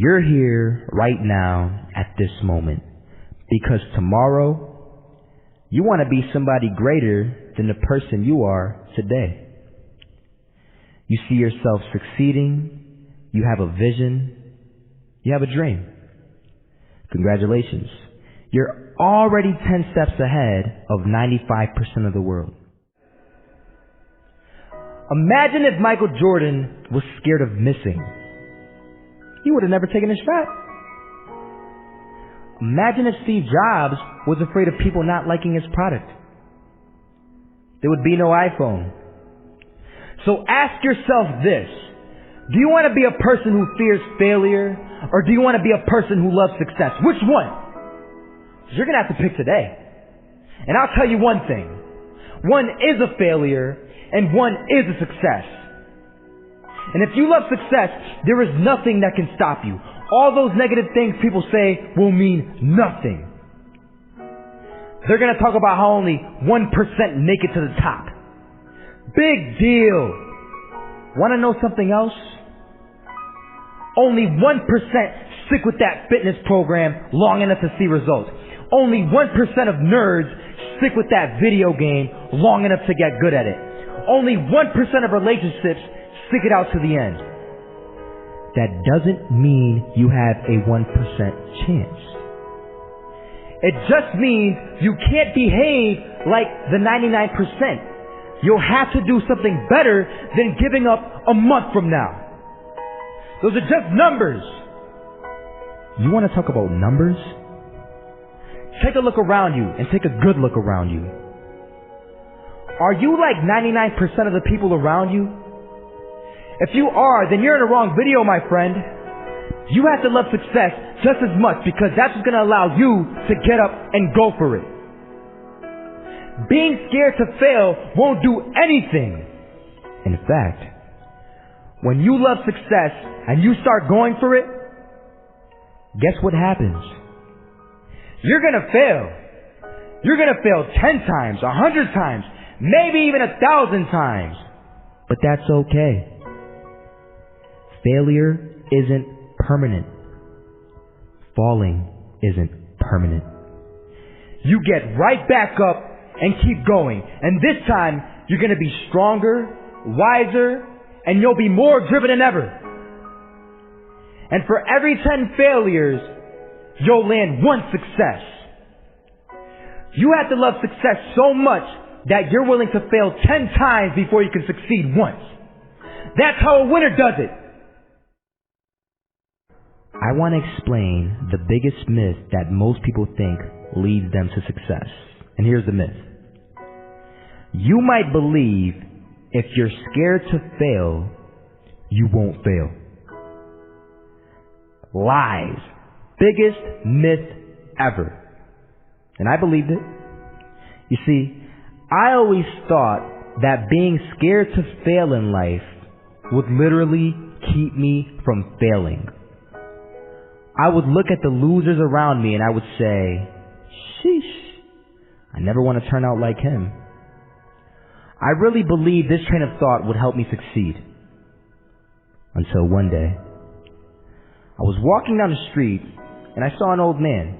You're here right now at this moment because tomorrow you want to be somebody greater than the person you are today. You see yourself succeeding, you have a vision, you have a dream. Congratulations. You're already 10 steps ahead of 95% of the world. Imagine if Michael Jordan was scared of missing. He would have never taken a shot. Imagine if Steve Jobs was afraid of people not liking his product. There would be no iPhone. So ask yourself this. Do you want to be a person who fears failure, or do you want to be a person who loves success? Which one? You're going to have to pick today. And I'll tell you one thing. One is a failure, and one is a success. And if you love success, there is nothing that can stop you. All those negative things people say will mean nothing. They're going to talk about how only 1% make it to the top. Big deal. Want to know something else? Only 1% stick with that fitness program long enough to see results. Only 1% of nerds stick with that video game long enough to get good at it. Only 1% of relationships stick it out to the end. That doesn't mean you have a 1% chance. It just means you can't behave like the 99%. You'll have to do something better than giving up a month from now. Those are just numbers. You want to talk about numbers? Take a look around you and take a good look around you. Are you like 99% of the people around you? If you are, then you're in the wrong video, my friend. You have to love success just as much because that's what's going to allow you to get up and go for it. Being scared to fail won't do anything. In fact, when you love success and you start going for it, guess what happens? You're going to fail. You're going to fail 10 times, 100 times, maybe even 1,000 times. But that's okay. Failure isn't permanent. Falling isn't permanent. You get right back up and keep going. And this time, you're going to be stronger, wiser, and you'll be more driven than ever. And for every 10 failures, you'll land one success. You have to love success so much that you're willing to fail 10 times before you can succeed once. That's how a winner does it. I want to explain the biggest myth that most people think leads them to success. And here's the myth. You might believe if you're scared to fail, you won't fail. Lies. Biggest myth ever. And I believed it. You see, I always thought that being scared to fail in life would literally keep me from failing. I would look at the losers around me and I would say, sheesh, I never want to turn out like him. I really believed this train of thought would help me succeed. Until one day, I was walking down the street and I saw an old man.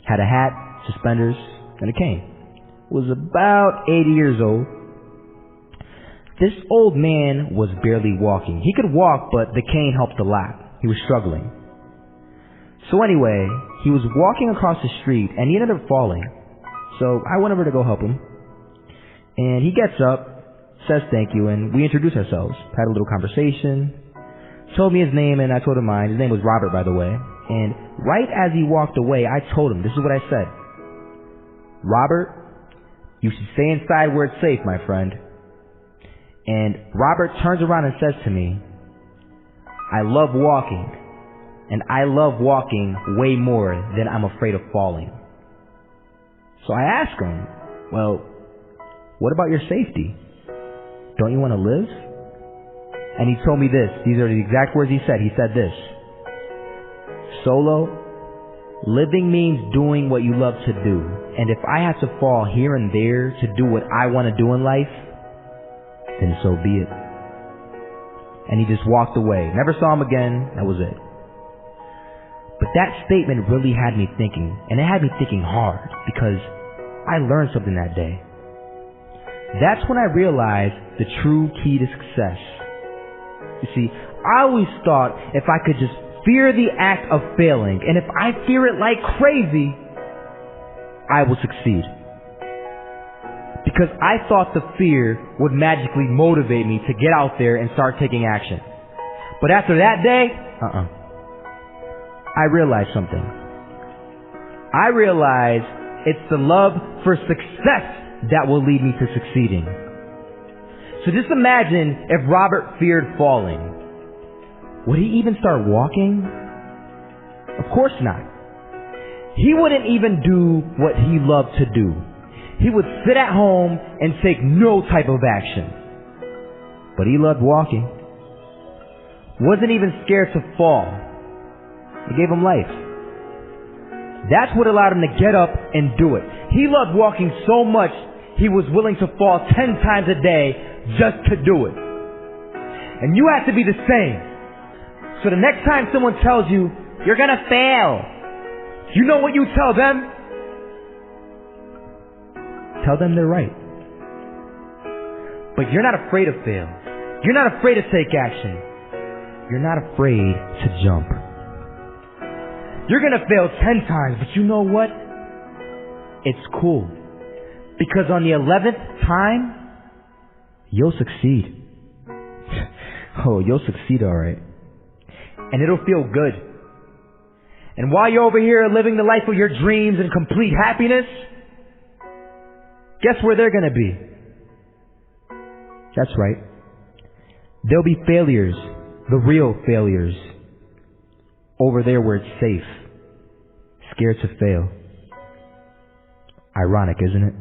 Had a hat, suspenders, and a cane. Was about 80 years old. This old man was barely walking. He could walk, but the cane helped a lot. He was struggling. So anyway, he was walking across the street and he ended up falling. So I went over to go help him. And he gets up, says thank you, and we introduced ourselves. Had a little conversation. Told me his name and I told him mine. His name was Robert, by the way. And right as he walked away, I told him, this is what I said. Robert, you should stay inside where it's safe, my friend. And Robert turns around and says to me, I love walking. And I love walking way more than I'm afraid of falling. So I asked him, well, what about your safety? Don't you want to live? And he told me this. These are the exact words he said. He said this. Solo, living means doing what you love to do. And if I have to fall here and there to do what I want to do in life, then so be it. And he just walked away. Never saw him again. That was it. that statement really had me thinking, and it had me thinking hard, because I learned something that day. That's when I realized the true key to success. You see, I always thought if I could just fear the act of failing, and if I fear it like crazy, I will succeed. Because I thought the fear would magically motivate me to get out there and start taking action. But after that day, I realized something. I realized it's the love for success that will lead me to succeeding. So just imagine if Robert feared falling. Would he even start walking? Of course not. He wouldn't even do what he loved to do. He would sit at home and take no type of action. But he loved walking. Wasn't even scared to fall. It gave him life. That's what allowed him to get up and do it. He loved walking so much, he was willing to fall 10 times a day just to do it. And you have to be the same. So the next time someone tells you, you're gonna fail, you know what you tell them? Tell them they're right. But you're not afraid to fail. You're not afraid to take action. You're not afraid to jump. You're gonna fail 10 times, but you know what? It's cool. Because on the 11th time, you'll succeed. Oh, you'll succeed alright. And it'll feel good. And while you're over here living the life of your dreams and complete happiness, guess where they're gonna be? That's right. There'll be failures, the real failures, over there where it's safe, scared to fail. Ironic, isn't it?